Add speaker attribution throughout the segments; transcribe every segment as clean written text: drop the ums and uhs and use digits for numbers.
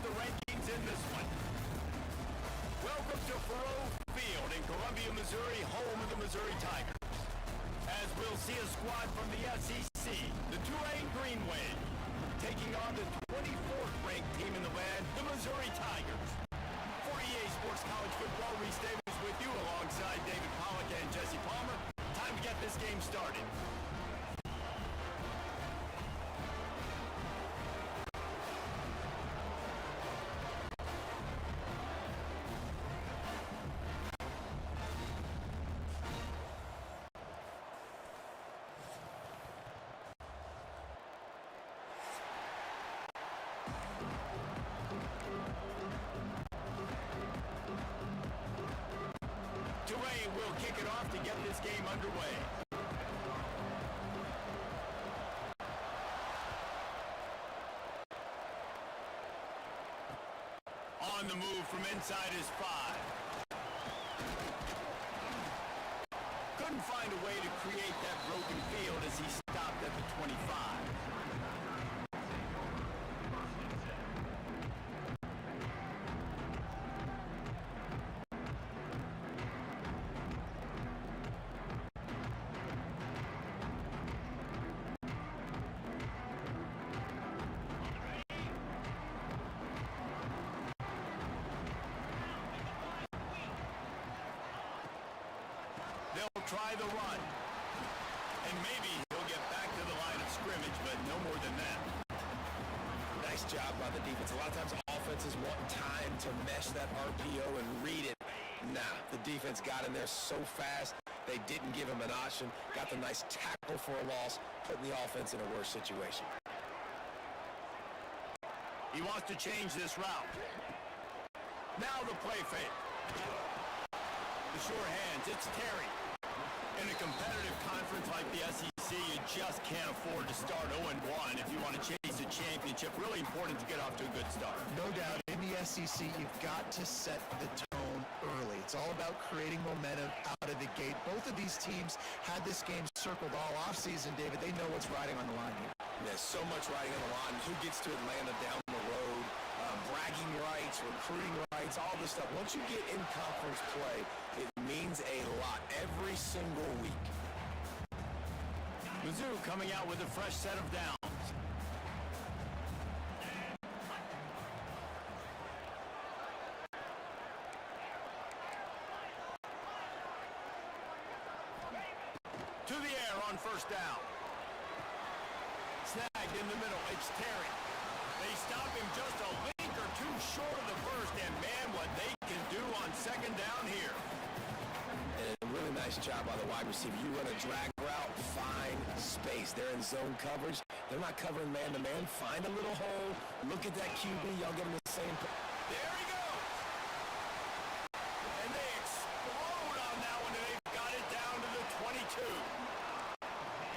Speaker 1: the rankings in this one. Welcome to Faroe Field in Columbia, Missouri, home of the Missouri Tigers. As we'll see a squad from the SEC, the Tulane Green Wave, taking on the 24th ranked team in the land, the Missouri Tigers. For EA Sports College Football, Reese Davis with you alongside David Pollock and Jesse Palmer. Time to get this game started. Will kick it off to get this game underway. On the move from inside his 5. Couldn't find a way to create that broken field as he stopped at the 25. Try the run, and maybe he'll get back to the line of scrimmage, but no more than that.
Speaker 2: Nice job by the defense. A lot of times offenses want time to mesh that RPO and read it. Nah, the defense got in there so fast, they didn't give him an option. Got the nice tackle for a loss, putting the offense in a worse situation.
Speaker 1: He wants to change this route. Now the play fake. The sure hands, it's Terry. In a competitive conference like the SEC, you just can't afford to start 0-1 if you want to chase a championship. Really important to get off to a good start.
Speaker 3: No doubt, in the SEC, you've got to set the tone early. It's all about creating momentum out of the gate. Both of these teams had this game circled all offseason, David. They know what's riding on the line here.
Speaker 2: There's so much riding on the line. Who gets to Atlanta down the road? Bragging rights, recruiting rights, all this stuff. Once you get in conference play, it means a lot every single week.
Speaker 1: Mizzou coming out with a fresh set of downs. To the air on first down. Snagged in the middle. It's Terry. They stop him just a link or two short of the first, and man, what they can do on second down here.
Speaker 2: And a really nice job by the wide receiver. You run a drag route, find space. They're in zone coverage. They're not covering man-to-man. Find a little hole. Look at that QB. Y'all get him the same.
Speaker 1: There he goes. And they explode on that one, and they've got it down to the 22.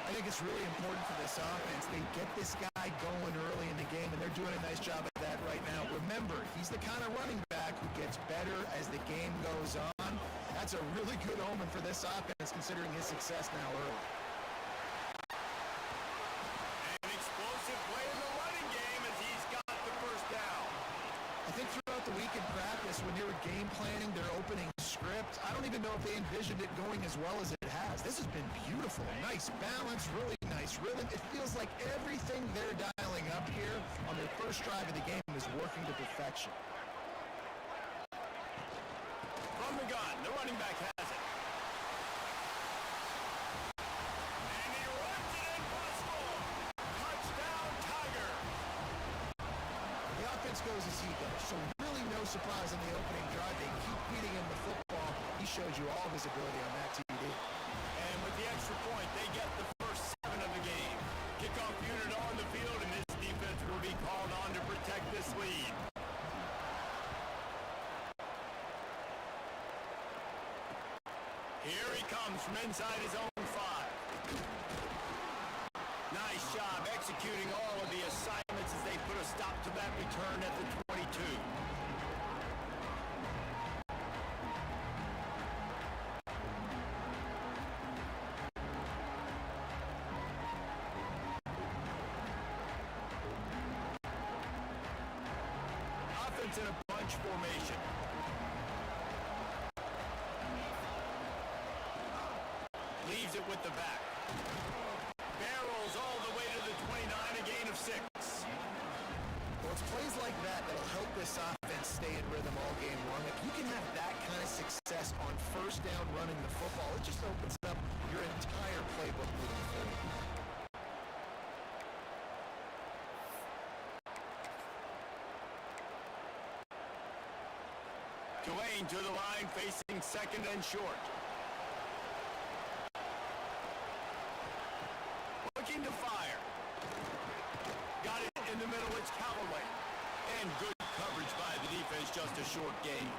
Speaker 3: I think it's really important for this offense. They get this guy going early in the game, and they're doing a nice job of that right now. Remember, he's the kind of running back who gets better as the game goes on. That's a really good omen for this offense, considering his success now early.
Speaker 1: An explosive play in the running game as he's got the first down.
Speaker 3: I think throughout the week in practice, when they were game planning their opening script, I don't even know if they envisioned it going as well as it has. This has been beautiful. Nice balance, really nice rhythm. It feels like everything they're dialing up here on their first drive of the game is working to perfection.
Speaker 1: From the gun, the running back has it. And he runs it in for a score. Touchdown, Tiger.
Speaker 3: The offense goes as he goes, so really no surprise in the opening drive. They keep beating him the football. He showed you all his ability on that TD.
Speaker 1: And with the extra point, they get the first 7 of the game. Kickoff unit on the field, and this defense will be called on to protect this lead. Here he comes from inside his own 5. Nice job executing all of the assignments as they put a stop to that return at the 22. defense in a bunch formation. Leaves it with the back. Barrels all the way to the 29, a gain of 6.
Speaker 3: Well, it's plays like that that'll help this offense stay in rhythm all game long. If you can have that kind of success on first down running the football, it just opens up your entire playbook moving forward.
Speaker 1: Tulane to the line, facing second and short. Looking to fire. Got it in the middle, it's Callaway. And good coverage by the defense, just a short gain.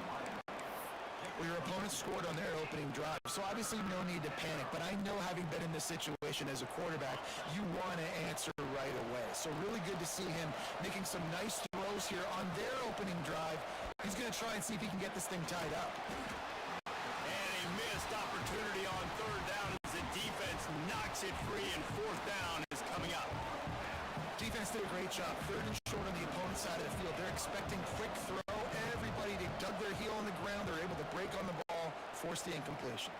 Speaker 3: Well, your opponent scored on their opening drive, so obviously no need to panic. But I know, having been in this situation as a quarterback, you want to answer right away. So really good to see him making some nice throws here on their opening drive. He's going to try and see if he can get this thing tied up.
Speaker 1: And a missed opportunity on third down as the defense knocks it free, and fourth down is coming up.
Speaker 3: Defense did a great job. Third and short on the opponent's side of the field. They're expecting quick throw. Everybody, they dug their heel on the ground. They're able to break on the ball, force the incompletion.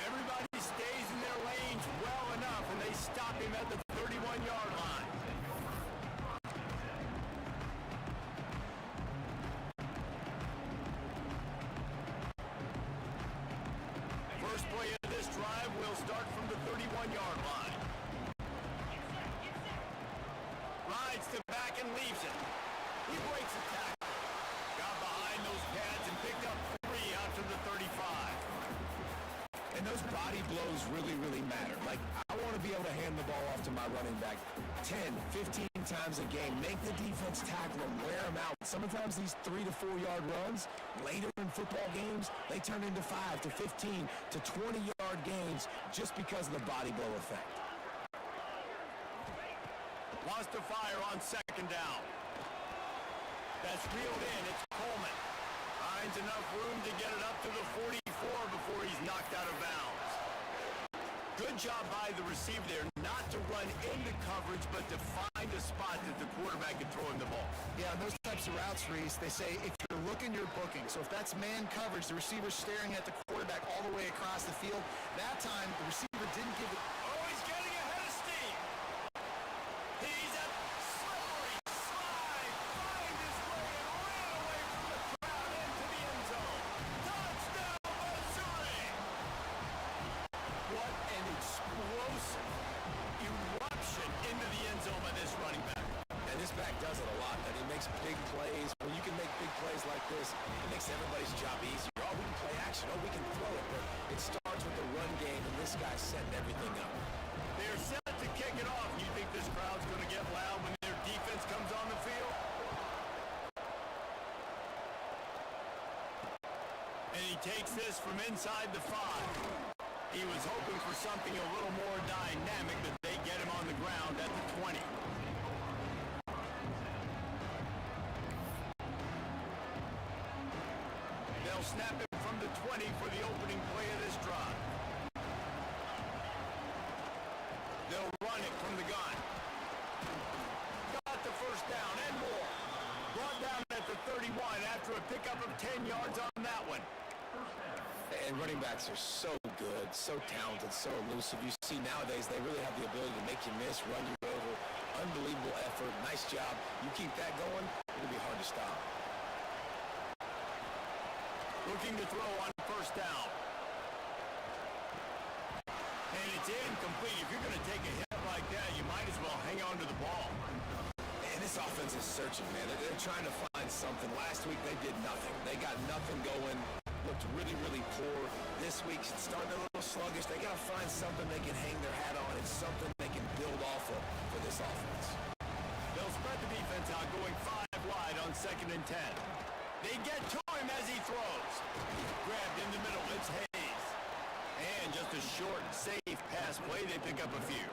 Speaker 1: Everybody stays in their lanes well enough, and they stop him at the 31-yard line. First play of this drive will start from the 31-yard line. Rides to back and leaves it. He breaks the tackle. Got behind those pads and picked up 3 out to the 35.
Speaker 2: And those body blows really, really matter. Like, I want to be able to hand the ball off to my running back 10, 15 times a game. Make the defense tackle them, wear them out. Sometimes these 3 to 4 yard runs, later in football games, they turn into 5 to 15 to 20 yard gains just because of the body blow effect.
Speaker 1: Wants to fire on second down. That's reeled in. It's Coleman. Finds enough room to get it up to the 44 before he's knocked out of bounds. Good job by the receiver there, not to run into coverage, but to find a spot that the quarterback can throw him the ball.
Speaker 3: Yeah, and those types of routes, Reese, they say if you're looking, you're booking. So if that's man coverage, the receiver's staring at the quarterback all the way across the field. That time, the receiver didn't give it.
Speaker 1: Oh, he's getting ahead of steam. He's at slippery slide. Find his way and ran away from the crowd into the end zone. Touchdown, Missouri! What an explosive eruption into the end zone by this running back.
Speaker 2: And this back does it a lot, and he makes big plays. When you can make big plays like this, it makes everybody's job easier. Oh, we can play action. Oh, we can throw it. But it starts with the run game, and this guy's setting everything up.
Speaker 1: They're set to kick it off. You think this crowd's going to get loud when their defense comes on the field? And he takes this from inside the 5. He was hoping for something a little more dynamic, that they get him on the ground at the 20. They'll snap it from the 20 for the opening play of this drive. They'll run it from the gun. Got the first down and more. Brought down at the 31 after a pickup of 10 yards on that one.
Speaker 2: And running backs are so good, so talented, so elusive. You see nowadays they really have the ability to make you miss, run you over. Unbelievable effort. Nice job. You keep that going, it'll be hard to stop.
Speaker 1: Looking to throw on first down. And it's incomplete. If you're going to take a hit like that, you might as well hang on to the ball.
Speaker 2: And this offense is searching, man. They're trying to find something. Last week they did nothing. They got nothing going. Looked really, really poor. This week it's starting a little sluggish. They got to find something they can hang their hat on and something they can build off of for this offense.
Speaker 1: They'll spread the defense out, going 5 wide on second and 10. They get to him as he throws. Grabbed in the middle, it's Hayes. And just a short, safe pass play, they pick up a few.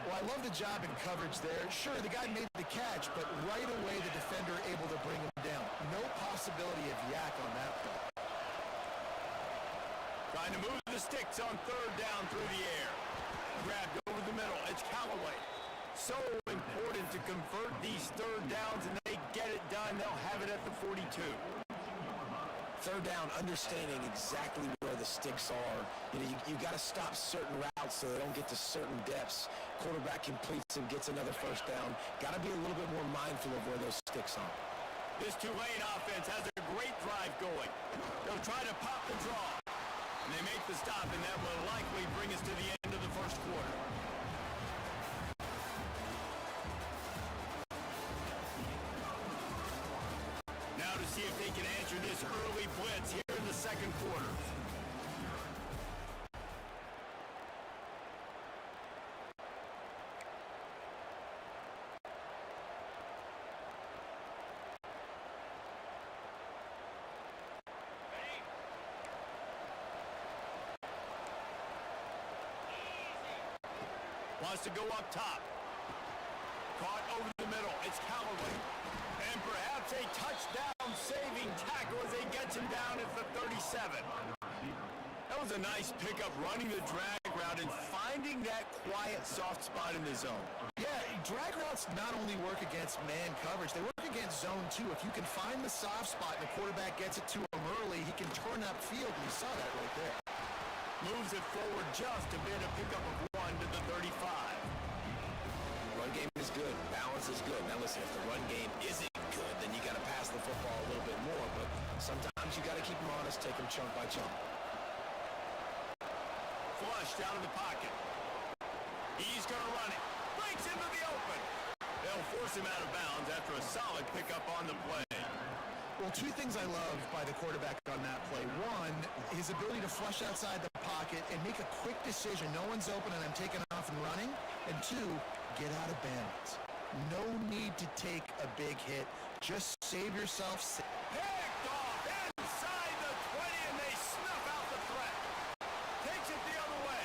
Speaker 3: Well, I love the job in coverage there. Sure, the guy made the catch, but right away the defender able to bring him down. No possibility of yak on that play.
Speaker 1: Trying to move the sticks on third down through the air. Grabbed over the middle. It's Callaway. So important to convert these third downs, and they get it done. They'll have it at the 42.
Speaker 2: Third down, understanding exactly where the sticks are. You got to stop certain routes so they don't get to certain depths. Quarterback completes and gets another first down. Got to be a little bit more mindful of where those sticks are.
Speaker 1: This Tulane offense has a great drive going. They'll try to pop the draw. And they make the stop, and that will likely bring us to the end of the first quarter. Now to see if they can answer this early blitz here in the second quarter. Wants to go up top. Caught over the middle. It's Callaway. And perhaps a touchdown-saving tackle as they get him down at the 37. That was a nice pickup, running the drag route and finding that quiet, soft spot in the zone.
Speaker 3: Yeah, drag routes not only work against man coverage, they work against zone too. If you can find the soft spot and the quarterback gets it to him early, he can turn upfield, and you saw that right there.
Speaker 1: Moves it forward just a bit, a pickup of 1 to the 35.
Speaker 2: Run game is good. Balance is good. Now listen, if the run game isn't good, then you got to pass the football a little bit more. But sometimes you got to keep them honest, take them chunk by chunk.
Speaker 1: Flushed out of the pocket. He's going to run it. Breaks into the open. They'll force him out of bounds after a solid pickup on the play.
Speaker 3: Well, two things I love by the quarterback on that play. One, his ability to flush outside the pocket and make a quick decision. No one's open and I'm taking off and running. And two, get out of bounds. No need to take a big hit. Just save yourself.
Speaker 1: Picked off inside the 20, and they snuff out the threat. Takes it the other way.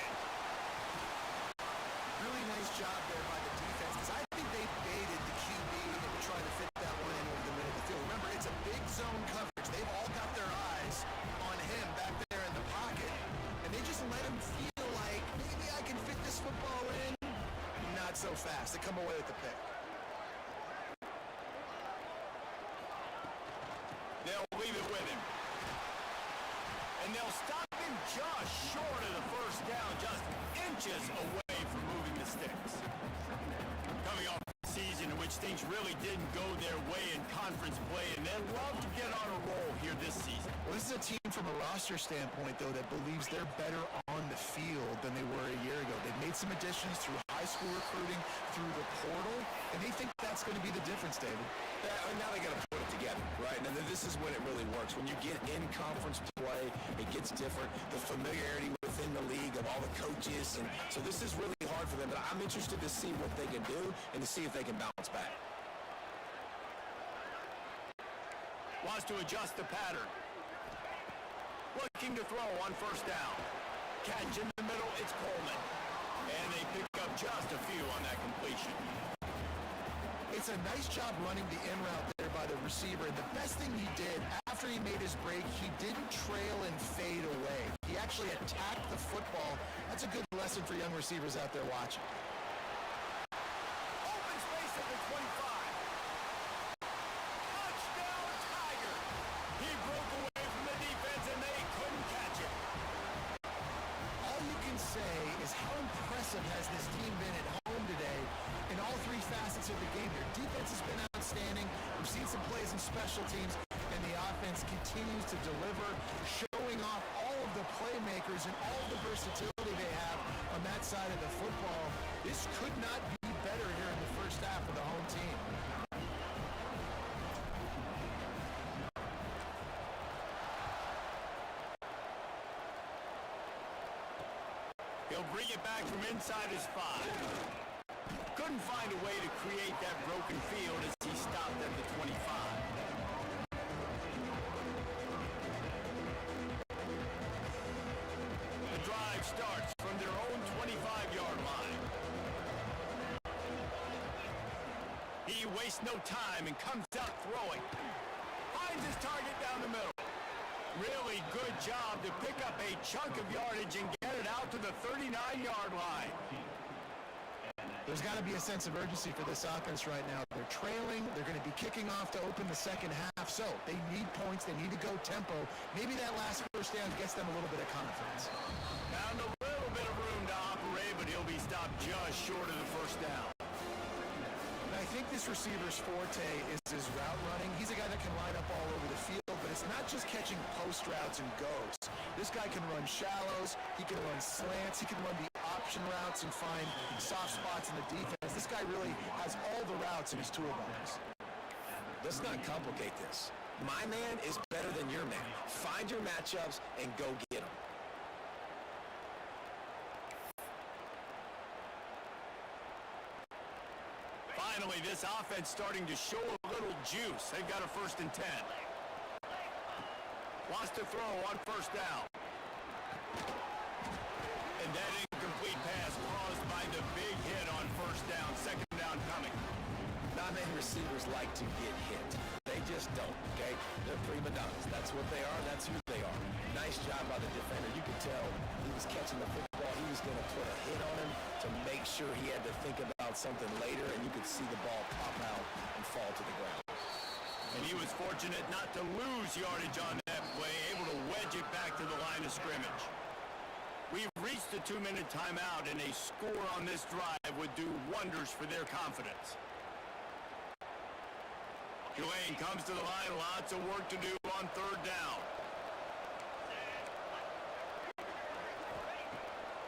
Speaker 3: Really nice job there by the defense, because I think they baited the QB into trying to fit that one in over the middle of the field. Remember, it's a big zone coverage. They've all got their eyes on him back there in the pocket, and they just let him feel like, maybe I can fit this football in. Not so fast. They come away with the pick.
Speaker 1: They'll leave it with him. And they'll stop him just short of the first down, just inches away from moving the sticks. Coming off a season in which things really didn't go their way in conference play, and they'd love to get on a roll here this season.
Speaker 3: Well, this is a team from a roster standpoint, though, that believes they're better on the field than they were a year ago. They've made some additions through high school recruiting, through the portal, and they think that's going to be the difference, David.
Speaker 2: Now they got to put it together, right? Now this is when it really works. When you get in conference play, it gets different. The familiarity within the league of all the coaches, and so this is really hard for them. But I'm interested to see what they can do and to see if they can bounce back.
Speaker 1: Wants to adjust the pattern. Looking to throw on first down. Catch in the middle, it's Coleman. And they pick up just a few on that completion.
Speaker 3: It's a nice job running the in route there by the receiver. And the best thing he did after he made his break, he didn't trail and fade away. He actually attacked the football. That's a good lesson for young receivers out there watching.
Speaker 1: Open space at the 25. Touchdown, Tiger. He broke away from the defense and they couldn't catch it.
Speaker 3: All you can say is how impressive has this team been at home today in all three facets of the game. Their defense has been outstanding. We've seen some plays in special teams, and the offense continues to deliver, showing off all of the playmakers and all of the versatility they have on that side of the football. This could not be better here in the first half of the home team.
Speaker 1: He'll bring it back from inside his 5. Couldn't find a way to create that broken field as he stopped at the 25. The drive starts from their own 25-yard line. He wastes no time and comes out throwing. Finds his target down the middle. Really good job to pick up a chunk of yardage and get it out to the 39-yard line.
Speaker 3: There's got to be a sense of urgency for this offense right now. They're trailing. They're going to be kicking off to open the second half. So they need points. They need to go tempo. Maybe that last first down gets them a little bit of confidence.
Speaker 1: Found a little bit of room to operate, but he'll be stopped just short of the first down.
Speaker 3: I think this receiver's forte is his route running. He's a guy that can line up all over the field, but it's not just catching post routes and goes. This guy can run shallows, he can run slants, he can run the option routes and find soft spots in the defense. This guy really has all the routes in his toolbox.
Speaker 2: Let's not complicate this. My man is better than your man. Find your matchups and go get them.
Speaker 1: Finally, this offense starting to show a little juice. They've got a 1st and 10. Wants to throw on first down. And that incomplete pass caused by the big hit on first down. Second down coming.
Speaker 2: Not many receivers like to get hit. They just don't, okay? They're prima donnas. That's what they are. That's who they are. Nice job by the defender. You could tell he was catching the football. He was going to put a hit on him to make sure he had to think about something later, and you could see the ball pop out and fall to the ground.
Speaker 1: And he was fortunate not to lose yardage on that play, able to wedge it back to the line of scrimmage. We've reached the 2-minute timeout, and a score on this drive would do wonders for their confidence. Tulane comes to the line, lots of work to do on third down.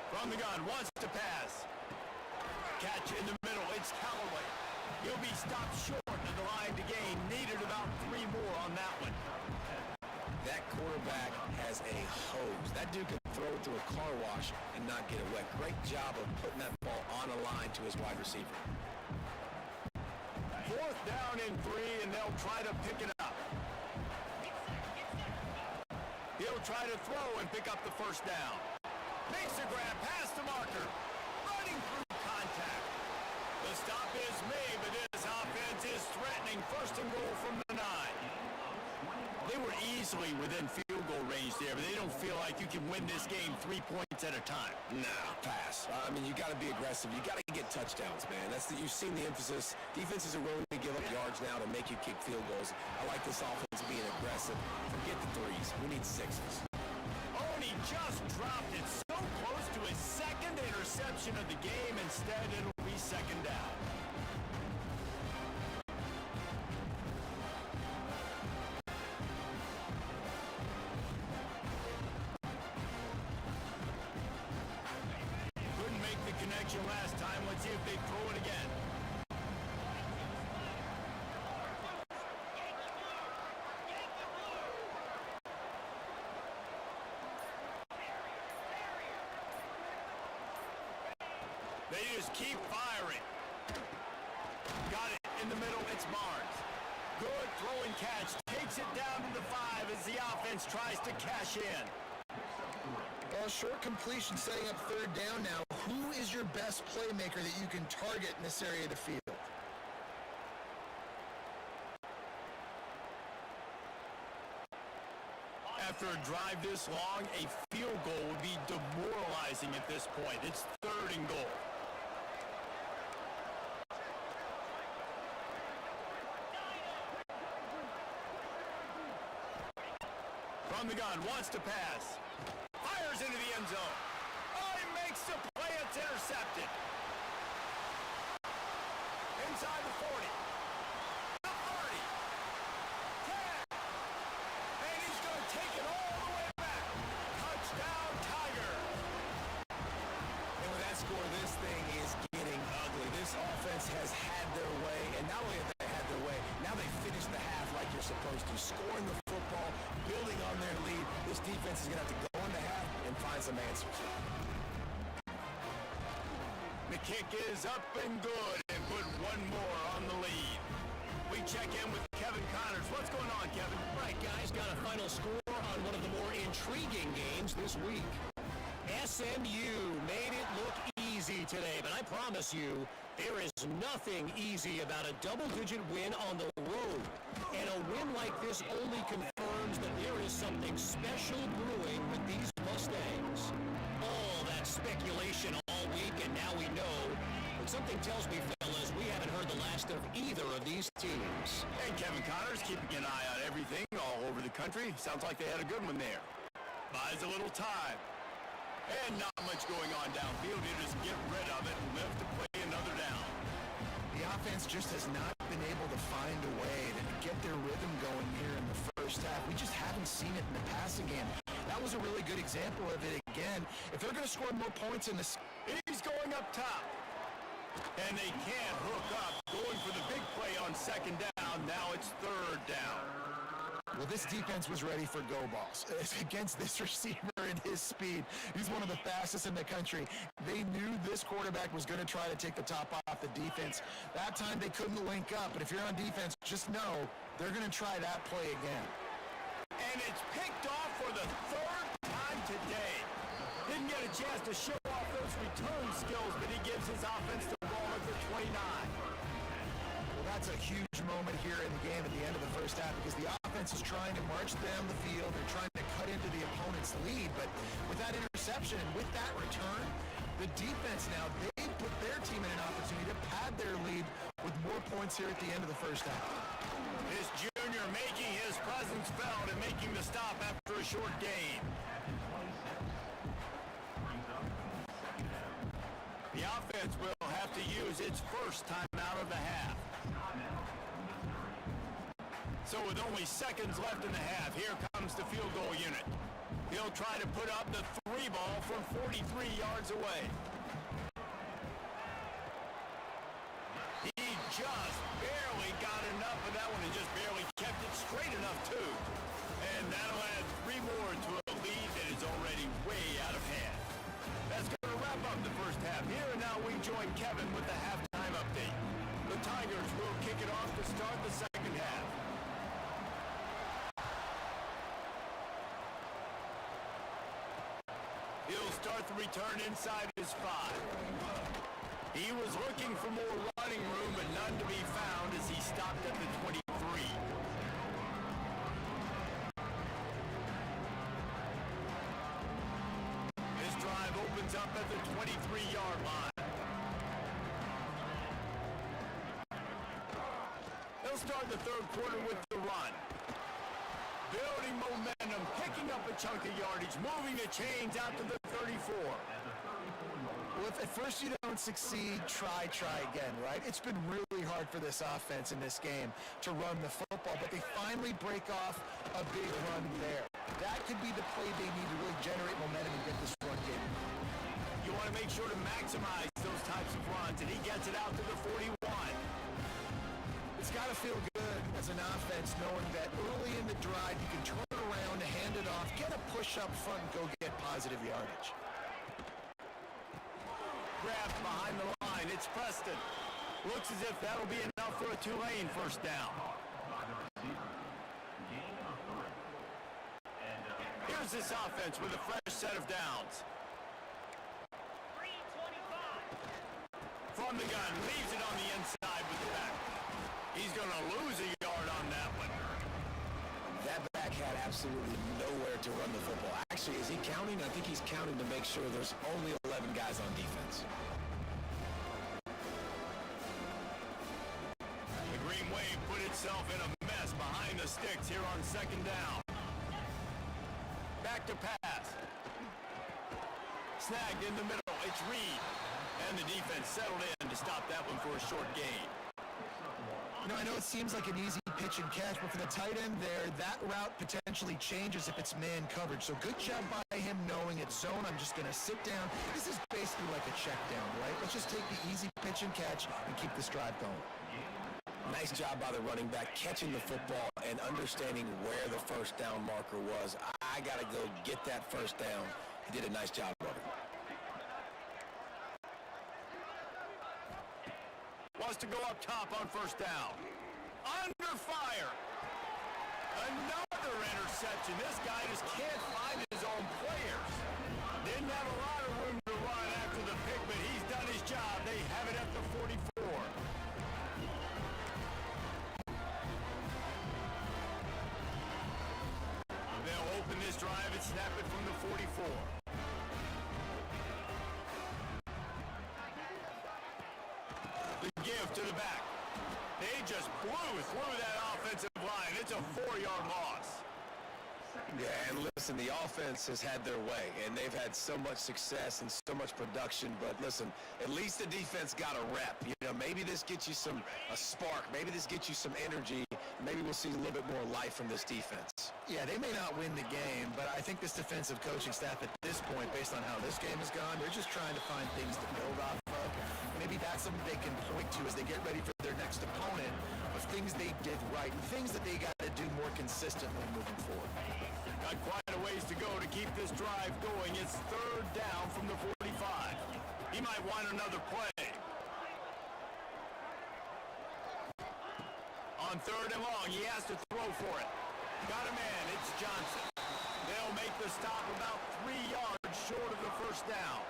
Speaker 1: From the gun, wants to pass. Catch in the middle, it's Callaway. He'll be stopped short of the line to gain. Needed about 3 more on that one.
Speaker 2: That quarterback has a hose. That dude can throw it to a car wash and not get it wet. Great job of putting that ball on a line to his wide receiver.
Speaker 1: 4th down and 3, and they'll try to pick it up. He'll try to throw and pick up the first down. Makes the grab, past the marker. Running through contact. The stop is made, but this offense is threatening. 1st and goal from the 9. They were easily within field goal range there, but they don't feel like you can win this game 3 points at a time.
Speaker 2: Nah, pass. I mean, you got to be aggressive. You got to get touchdowns, man. You've seen the emphasis. Defenses are willing to give up yards now to make you kick field goals. I like this offense being aggressive. Forget the 3s. We need 6s.
Speaker 1: Oh, and he just dropped it so close to his 2nd interception of the game. Instead, it'll be 2nd down. Last time, let's see if they throw it again. They just keep firing. Got it in the middle, it's Barnes. Good throwing catch, takes it down to the 5 as the offense tries to cash in.
Speaker 3: Well, short completion setting up 3rd down now. Who is your best playmaker that you can target in this area of the field?
Speaker 1: After a drive this long, a field goal would be demoralizing at this point. It's 3rd and goal. From the gun, wants to pass. Fires into the end zone. Oh, he makes the play. It's intercepted. Inside the 40. The 30. 10. And he's going to take it all the way back. Touchdown, Tiger.
Speaker 2: And with that score, this thing is getting ugly. This offense has had their way, and not only have they had their way, now they finished the half like you're supposed to, scoring the football, building on their lead. This defense is going to have to go into half and find some answers.
Speaker 1: The kick is up and good, and put 1 more on the lead. We check in with Kevin Connors. What's going on, Kevin?
Speaker 4: Right, guys, got a final score on one of the more intriguing games this week. SMU made it look easy today, but I promise you, there is nothing easy about a double-digit win on the road. And a win like this only confirms that there is something special brewing with these Mustangs. All that spectacular speculation all week, and now we know. But something tells me, fellas, we haven't heard the last of either of these teams.
Speaker 1: And Kevin Connors keeping an eye on everything all over the country. Sounds like they had a good one there. Buys a little time. And not much going on downfield. You just get rid of it and live to play another down.
Speaker 3: The offense just has not been able to find a way to get their rhythm going here in the first half. We just haven't seen it in the passing game. That was a really good example of it again. If they're going to score more points in this...
Speaker 1: He's going up top. And they can't hook up. Going for the big play on second down. Now it's third down.
Speaker 3: Well, this defense was ready for go balls against this receiver and his speed. He's one of the fastest in the country. They knew this quarterback was going to try to take the top off the defense. That time they couldn't link up, but if you're on defense, just know they're going to try that play again.
Speaker 1: And it's picked off for the third time today. Didn't get a chance to show off those return skills, but he gives his offense the ball at the 29.
Speaker 3: Well, that's a huge moment here in the game at the end of the first half because the offense is trying to march down the field. They're trying to cut into the opponent's lead, but with that interception and with that return, the defense now, they put their team in an opportunity to pad their lead with more points here at the end of the first half.
Speaker 1: This junior making his presence felt and making the stop after a short gain. The offense will have to use its first time out of the half. So with only seconds left in the half, here comes the field goal unit. He'll try to put up the 3 ball from 43 yards away. He just barely got enough of that one and just barely kept it straight enough too. And that'll add 3 more to a lead that is already way out of hand. That's going to wrap up the first half here, and now we join Kevin with the halftime update. The Tigers will kick it off to start the second half. He'll start the return inside his 5. He was looking for more running room, but none to be found as he stopped at the 23. This drive opens up at the 23-yard line. They'll start the third quarter with the run. Building momentum, picking up a chunk of yardage, moving the chains out to the 34.
Speaker 3: Well, if at first you don't succeed, try again, right? It's been really hard for this offense in this game to run the football, but they finally break off a big run there. That could be the play they need to really generate momentum and get this run game.
Speaker 1: You want to make sure to maximize those types of runs, and he gets it out to the 41.
Speaker 3: It's got to feel good as an offense knowing that early in the drive you can turn around, hand it off, get a push up front, and go get positive yardage.
Speaker 1: Grabbed behind the line. It's Preston. Looks as if that'll be enough for a Tulane first down. Here's this offense with a fresh set of downs. From the gun, leaves it on the inside with the back. He's going to lose a yard on that one.
Speaker 2: That back had absolutely nowhere to run the football. Actually, is he counting? I think he's counting to make sure there's only 11 guys on defense.
Speaker 1: The Green Wave put itself in a mess behind the sticks here on second down. Back to pass. Snagged in the middle. It's Reed. And the defense settled in to stop that one for a short gain.
Speaker 3: You know, I know it seems like an easy pitch and catch, but for the tight end there, that route potentially changes if it's man coverage. So good job by him knowing it's zone. I'm just going to sit down. This is basically like a check down, right? Let's just take the easy pitch and catch and keep this drive going.
Speaker 2: Nice job by the running back catching the football and understanding where the first down marker was. I got to go get that first down. He did a nice job of it.
Speaker 1: Wants to go up top on first down. Under fire. Another interception. This guy just can't find his own players. Didn't have a lot of room to run after the pick, but he's done his job. They have it at the 44. They'll open this drive and snap it from the 44. to the back. They just blew through that offensive line. It's a 4-yard loss.
Speaker 2: Yeah, and listen, the offense has had their way, and they've had so much success and so much production. But listen, at least the defense got a rep. You know, maybe this gets you a spark. Maybe this gets you some energy. Maybe we'll see a little bit more life from this defense.
Speaker 3: Yeah, they may not win the game, but I think this defensive coaching staff at this point, based on how this game has gone, they're just trying to find things to build off of. Maybe that's something they can point to as they get ready for their next opponent, of things they did right and things that they got to do more consistently moving forward.
Speaker 1: Got quite a ways to go to keep this drive going. It's 3rd down from the 45. He might want another play. On 3rd and long, he has to throw for it. Got a man, it's Johnson. They'll make the stop about 3 yards short of the first down.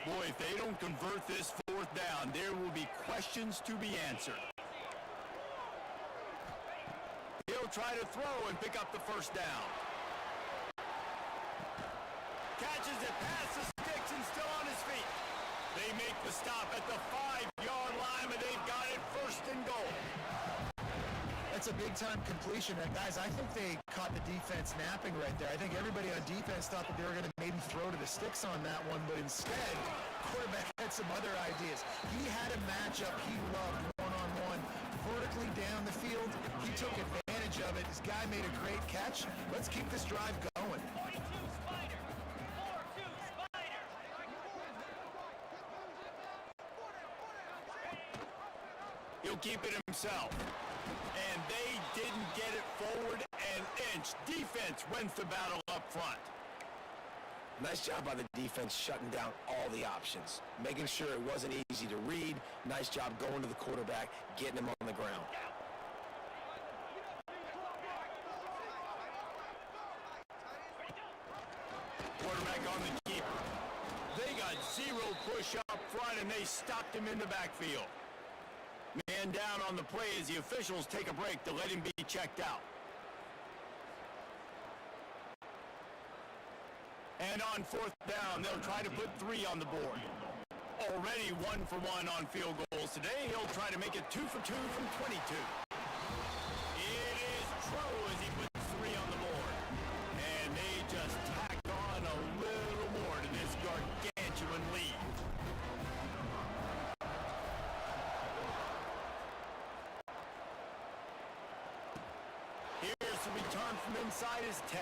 Speaker 1: Boy, if they don't convert this 4th down, there will be questions to be answered. He'll try to throw and pick up the first down. Catches it past the sticks and still on his feet. They make the stop at the 5-yard line, and they've got it 1st and goal.
Speaker 3: That's a big-time completion. Guys, I think they caught the defense napping right there. I think everybody on defense thought that they were going to maybe throw to the sticks on that one, but instead, quarterback had some other ideas. He had a matchup he loved one-on-one, vertically down the field. He took advantage of it. This guy made a great catch. Let's keep this drive going.
Speaker 1: He'll keep it himself. And they didn't get it forward an inch. Defense wins the battle up front.
Speaker 2: Nice job by the defense shutting down all the options, making sure it wasn't easy to read. Nice job going to the quarterback, getting him on the ground.
Speaker 1: Quarterback on the keeper. They got 0 push up front, and they stopped him in the backfield. Man down on the play as the officials take a break to let him be checked out. And on 4th down, they'll try to put 3 on the board. Already 1 for 1 on field goals today. He'll try to make it 2 for 2 from 22. It is true as he puts 3 on the board. And they just tack on a little more to this gargantuan lead. Here's the return from inside his 10.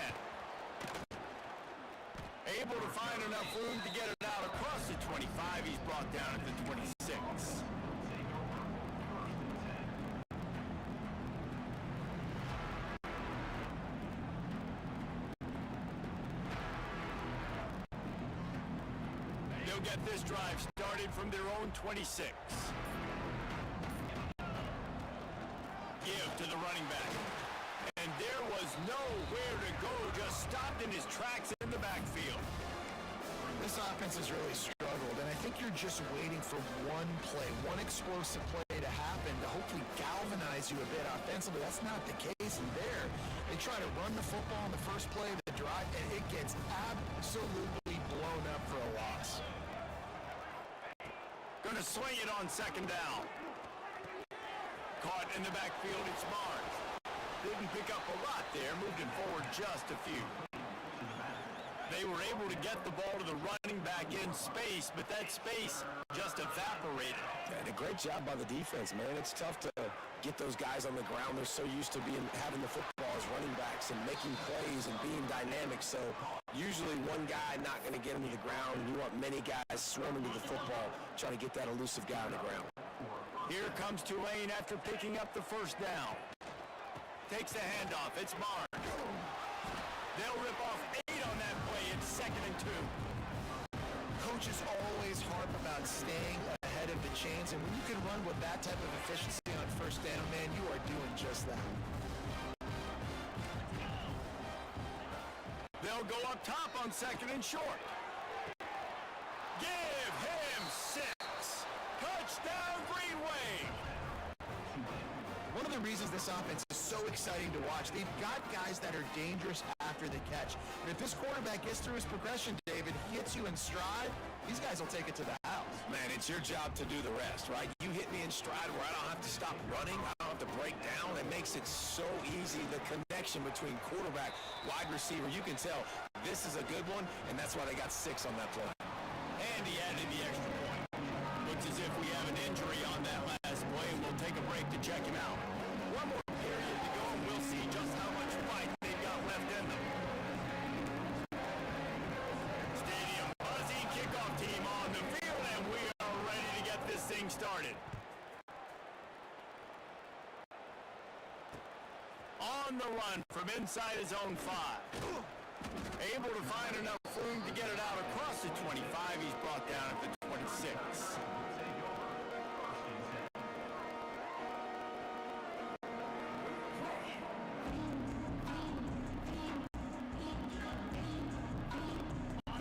Speaker 1: Able to find enough room to get it out across the 25. He's brought down at the 26. They'll get this drive started from their own 26. Give to the running back. And there was nowhere to go, just stopped in his tracks in the backfield.
Speaker 3: This offense has really struggled, and I think you're just waiting for one play, one explosive play to happen to hopefully galvanize you a bit offensively. That's not the case there. They try to run the football on the first play of the drive, and it gets absolutely blown up for a loss.
Speaker 1: Gonna swing it on 2nd down. Caught in the backfield, it's Barnes. Didn't pick up a lot there, moved him forward just a few. They were able to get the ball to the running back in space, but that space just evaporated.
Speaker 2: And a great job by the defense, man. It's tough to get those guys on the ground. They're so used to having the football as running backs and making plays and being dynamic. So usually one guy not going to get him to the ground. You want many guys swarming to the football, trying to get that elusive guy on the ground.
Speaker 1: Here comes Tulane after picking up the 1st down. Takes the handoff. It's Barnes. They'll rip off 8 on that play. It's 2nd and 2.
Speaker 3: Coaches always harp about staying ahead of the chains, and when you can run with that type of efficiency on 1st down, man, you are doing just that.
Speaker 1: They'll go up top on 2nd and short. Give him 6. Touchdown, Green Wave.
Speaker 3: One of the the reasons this offense is so exciting to watch. They've got guys that are dangerous after the catch. And if this quarterback gets through his progression, David, hits you in stride, these guys will take it to the house.
Speaker 2: Man, it's your job to do the rest, right? You hit me in stride where I don't have to stop running. I don't have to break down. It makes it so easy. The connection between quarterback, wide receiver, you can tell this is a good one, and that's why they got 6 on that play.
Speaker 1: And he added the extra point. Looks as if we have an injury on that last play, and we'll take a break to check him out. One more period to go, and we'll see just how much fight they've got left in them. Stadium buzzing, kickoff team on the field, and we are ready to get this thing started. On the run from inside his own 5. Able to find enough room to get it out across the 25. He's brought down at the 26.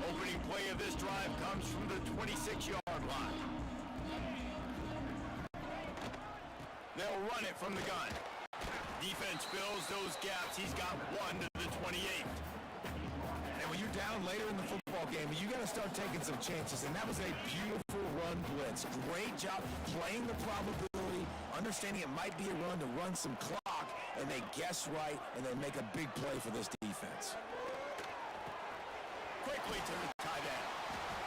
Speaker 1: Opening play of this drive comes from the 26-yard line. They'll run it from the gun. Defense fills those gaps. He's got 1 to the 28th.
Speaker 2: And when you're down later in the football game, you got to start taking some chances. And that was a beautiful run blitz. Great job playing the probability, understanding it might be a run to run some clock, and they guess right, and they make a big play for this defense.
Speaker 1: Quickly to the tight end.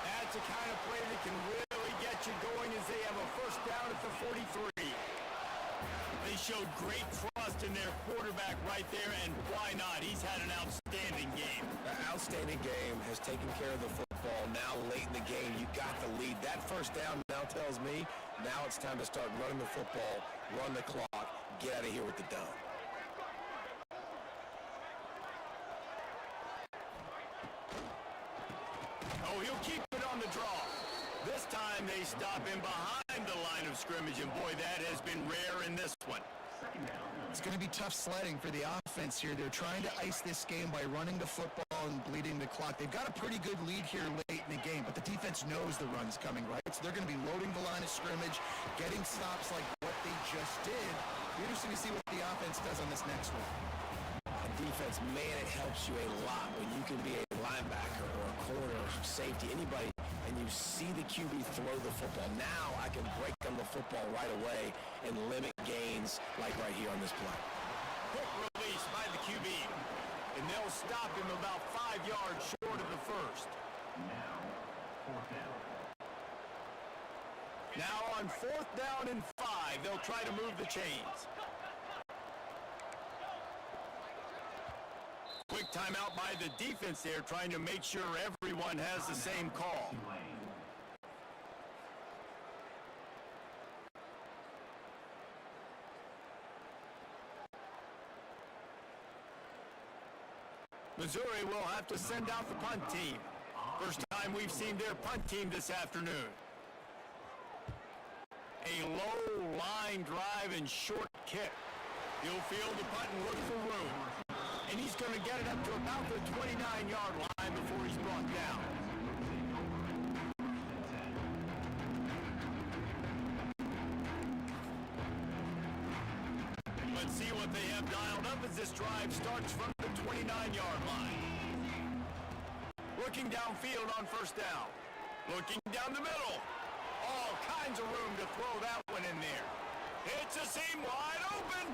Speaker 1: That's the kind of play that can really get you going as they have a first down at the 43. They showed great trust in their quarterback right there, and why not? He's had an outstanding game.
Speaker 2: An outstanding game, has taken care of the football. Now late in the game, you got the lead. That first down now tells me now it's time to start running the football, run the clock, get out of here with the dub.
Speaker 1: Oh, he'll keep it on the draw. This time they stop him behind the line of scrimmage, and boy, that has been rare in this one.
Speaker 3: It's going to be tough sledding for the offense here. They're trying to ice this game by running the football and bleeding the clock. They've got a pretty good lead here late in the game, but the defense knows the run's coming, right? So they're going to be loading the line of scrimmage, getting stops like what they just did. Be interesting to see what the offense does on this next one.
Speaker 2: Defense, man, it helps you a lot when you can be a linebacker or a corner, safety, anybody, and you see the QB throw the football. Now I can break on the football right away and limit gains like right here on this play.
Speaker 1: Quick release by the QB, and they'll stop him about 5 yards short of the first. Now on 4th down and 5, they'll try to move the chains. Quick timeout by the defense there, trying to make sure everyone has the same call. Missouri will have to send out the punt team. First time we've seen their punt team this afternoon. A low line drive and short kick. He'll field the punt and look for room. And he's going to get it up to about the 29-yard line before he's brought down. Let's see what they have dialed up as this drive starts from the 29-yard line. Looking downfield on first down. Looking down the middle. All kinds of room to throw that one in there. It's a seam wide open.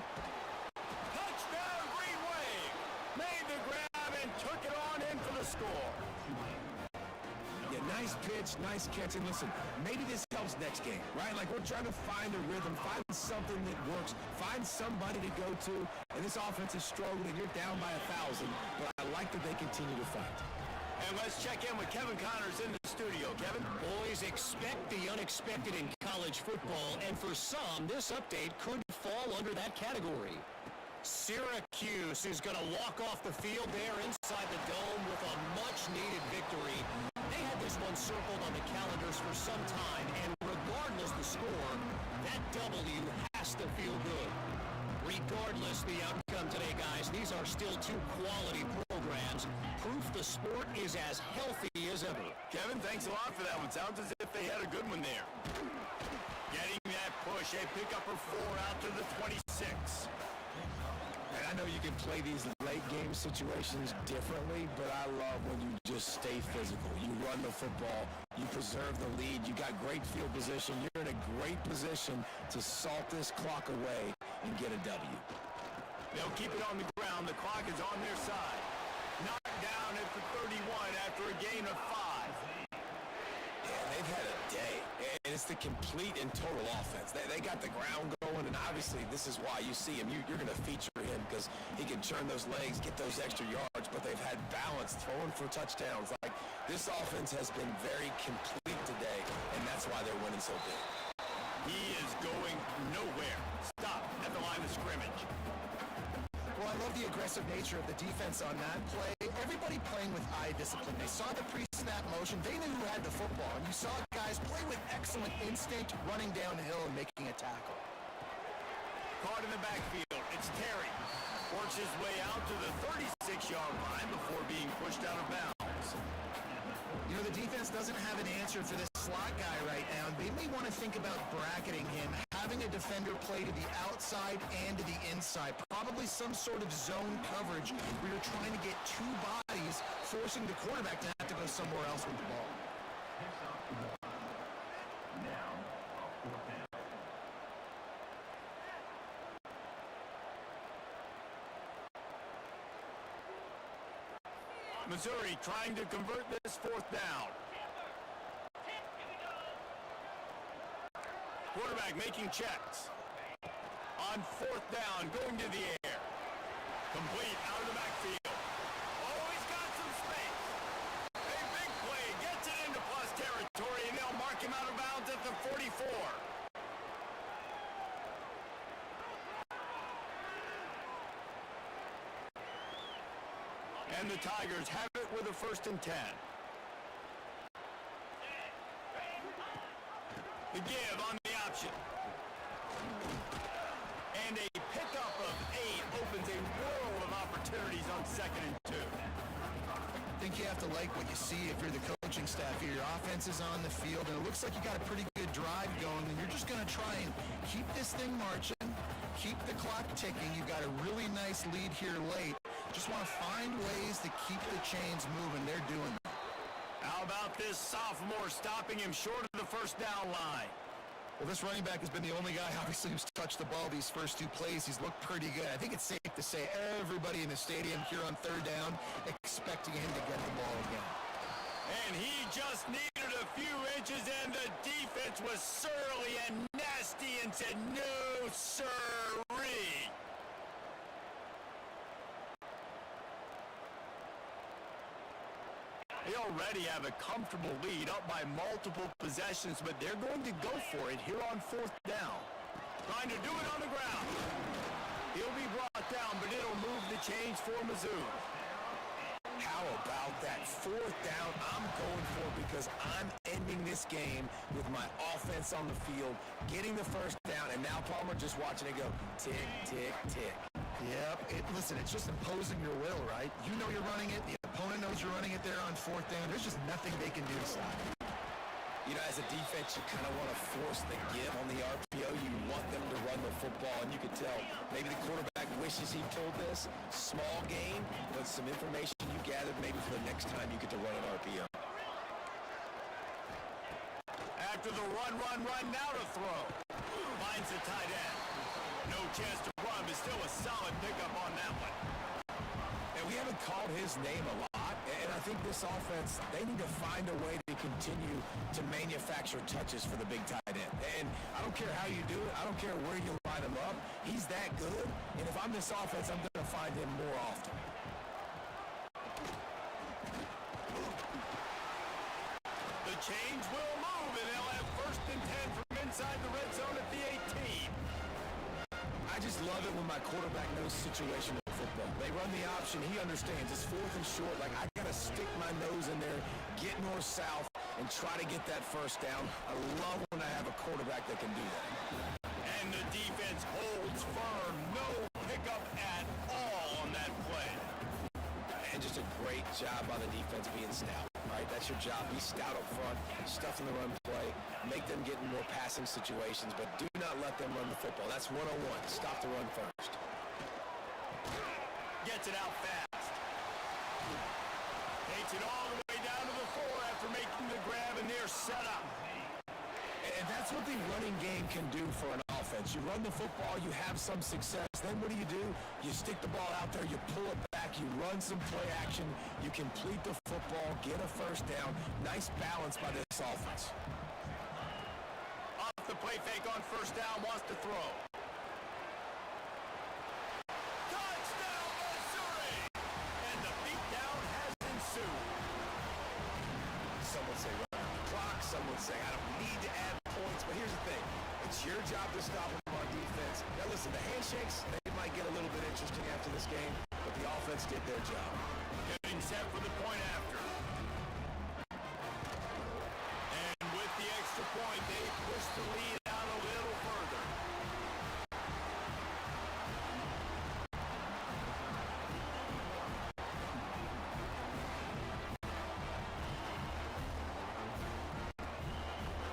Speaker 1: Touchdown, Green Wave. Made the grab and took it on in for the score.
Speaker 2: Yeah, nice pitch, nice catch. And listen, maybe this helps next game, right? Like we're trying to find a rhythm, find something that works, find somebody to go to. And this offense is struggling. You're down by 1,000, but I like that they continue to fight.
Speaker 1: And let's check in with Kevin Connors in the studio. Kevin?
Speaker 4: Boys, expect the unexpected in college football, and for some, this update could fall under that category. Syracuse is going to walk off the field there inside the dome with a much-needed victory. They had this one circled on the calendars for some time, and regardless the score, that W has to feel good. Regardless the outcome today, guys, these are still two quality programs. Proof the sport is as healthy as ever.
Speaker 1: Kevin, thanks a lot for that one. Sounds as if they had a good one there. Getting that push, a pick up for 4 out to the 26. 6.
Speaker 2: And I know you can play these late game situations differently, but I love when you just stay physical. You run the football, you preserve the lead, you got great field position. You're in a great position to salt this clock away and get a W.
Speaker 1: They'll keep it on the ground. The clock is on their side. Knocked down at the 31 after a gain of 5.
Speaker 2: Yeah, they've had a day, and it's the complete and total offense. They got the ground going, and obviously this is why you see him. You're going to feature him because he can churn those legs, get those extra yards, but they've had balance, throwing for touchdowns. Like, this offense has been very complete today, and that's why they're winning so big.
Speaker 1: He is going nowhere. Stop at the line of scrimmage.
Speaker 3: Well, I love the aggressive nature of the defense on that play. Everybody playing with eye discipline. They saw the pre-snap motion. They knew who had the football. And you saw guys play with excellent instinct, running downhill and making a tackle.
Speaker 1: Caught in the backfield. It's Terry. Works his way out to the 36-yard line before being pushed out of bounds.
Speaker 3: You know, the defense doesn't have an answer for this slot guy right now. They may want to think about bracketing him, having a defender play to the outside and to the inside. Probably some sort of zone coverage where you're trying to get two bodies, forcing the quarterback to have to go somewhere else with the ball.
Speaker 1: Missouri trying to convert this 4th down. Quarterback making checks. On 4th down, going to the air. Complete out of the backfield. Oh, he's got some space. A big play gets it into plus territory, and they'll mark him out of bounds at the 44. And the Tigers have it with a 1st and 10. The give on the option. And a pickup of 8 opens a world of opportunities on 2nd and 2.
Speaker 3: I think you have to like what you see if you're the coaching staff here. Your offense is on the field, and it looks like you got a pretty good drive going, and you're just going to try and keep this thing marching, keep the clock ticking. You've got a really nice lead here late. Just want to find ways to keep the chains moving. They're doing that.
Speaker 1: How about this sophomore stopping him short of the 1st down line?
Speaker 3: Well, this running back has been the only guy, obviously, who's touched the ball these first 2 plays. He's looked pretty good. I think it's safe to say everybody in the stadium here on 3rd down expecting him to get the ball again.
Speaker 1: And he just needed a few inches, and the defense was surly and nasty and said, no, sirree. They already have a comfortable lead up by multiple possessions, but they're going to go for it here on 4th down. Trying to do it on the ground. He'll be brought down, but it'll move the chains for Mizzou.
Speaker 2: How about that 4th down I'm going for, because I'm ending this game with my offense on the field, getting the 1st down, and now Palmer just watching it go tick, tick, tick.
Speaker 3: Yep. Listen, it's just imposing your will, right? You know you're running it. The opponent knows you're running it there on 4th down. There's just nothing they can do to stop it.
Speaker 2: You know, as a defense, you kind of want to force the give on the RPO. You want them to run the football, and you can tell maybe the quarterback wishes he pulled this. Small gain, but some information you gathered maybe for the next time you get to run an RPO.
Speaker 1: After the run, now to throw. Finds the tight end. No chance to run, but still a solid pickup on that one.
Speaker 2: And we haven't called his name a lot, and I think this offense, they need to find a way to continue to manufacture touches for the big tight end. And I don't care how you do it. I don't care where you line him up. He's that good, and if I'm this offense, I'm going to find him more often.
Speaker 1: The chains will move, and they'll have 1st and 10 from inside the red zone at the 18.
Speaker 2: I just love it when my quarterback knows situational football. They run the option. He understands. It's 4th and short. Like, I got to stick my nose in there, get north-south, and try to get that 1st down. I love when I have a quarterback that can do that.
Speaker 1: And the defense holds firm. No pickup at all on that play.
Speaker 2: And just a great job by the defense being stout. Right? That's your job. Be stout up front. Stuff in the run play. Make them get in more passing situations. But do not cannot let them run the football. That's 101. Stop the run first.
Speaker 1: Gets it out fast. Takes it all the way down to the 4 after making the grab, and they're set up.
Speaker 2: And that's what the running game can do for an offense. You run the football, you have some success. Then what do? You stick the ball out there, you pull it back, you run some play action, you complete the football, get a first down. Nice balance by this offense.
Speaker 1: Off the play fake on first down, wants to throw. Touchdown, Missouri! And the beatdown has ensued.
Speaker 2: Some would say run out the clock, some would say I don't need to add points, but here's the thing. It's your job to stop them on defense. Now listen, the handshakes, they might get a little bit interesting after this game, but the offense did their job.
Speaker 1: Getting set for the point after. And with the extra point, they push the lead out a little further.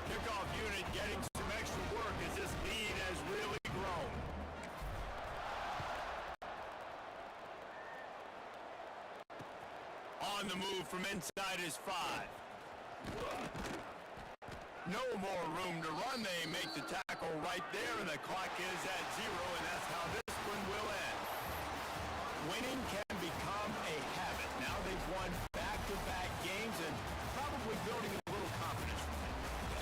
Speaker 1: Kickoff unit getting some extra work as this lead has really grown. On the move from inside his 5. No more room to run. They make the tackle right there, and the clock is at 0, and that's how this one will end. Winning can become a habit. Now they've won back-to-back games and probably building a little confidence from it.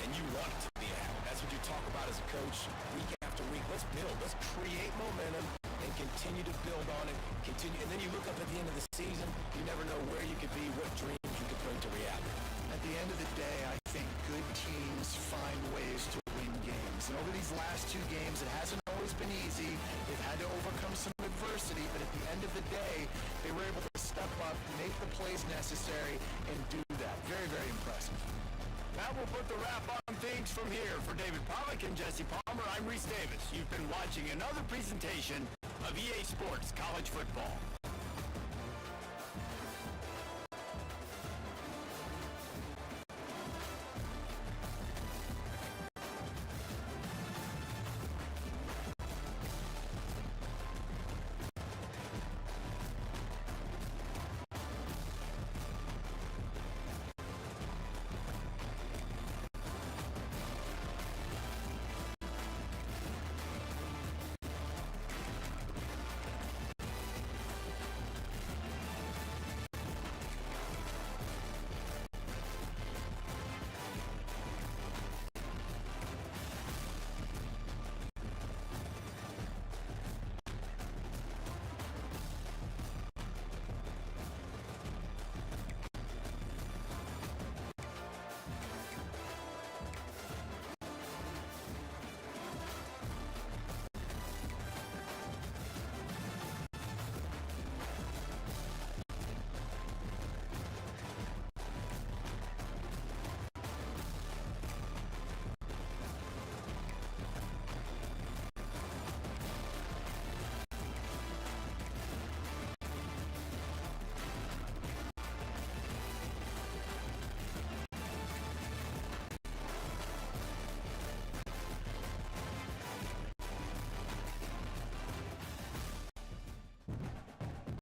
Speaker 2: And you want it to be a habit. That's what you talk about as a coach week after week. Let's build. Let's create momentum and continue to build on it. And then you look up at the end of the season, you never know where you could be, what dreams you could bring to reality.
Speaker 3: At the end of the day, I think good teams find ways to win games. And over these last 2 games, it hasn't always been easy. They've had to overcome some adversity, but at the end of the day, they were able to step up, make the plays necessary, and do that. Very, very impressive.
Speaker 1: That will put the wrap on things from here. For David Pollack and Jesse Palmer, I'm Reese Davis. You've been watching another presentation of EA Sports College Football.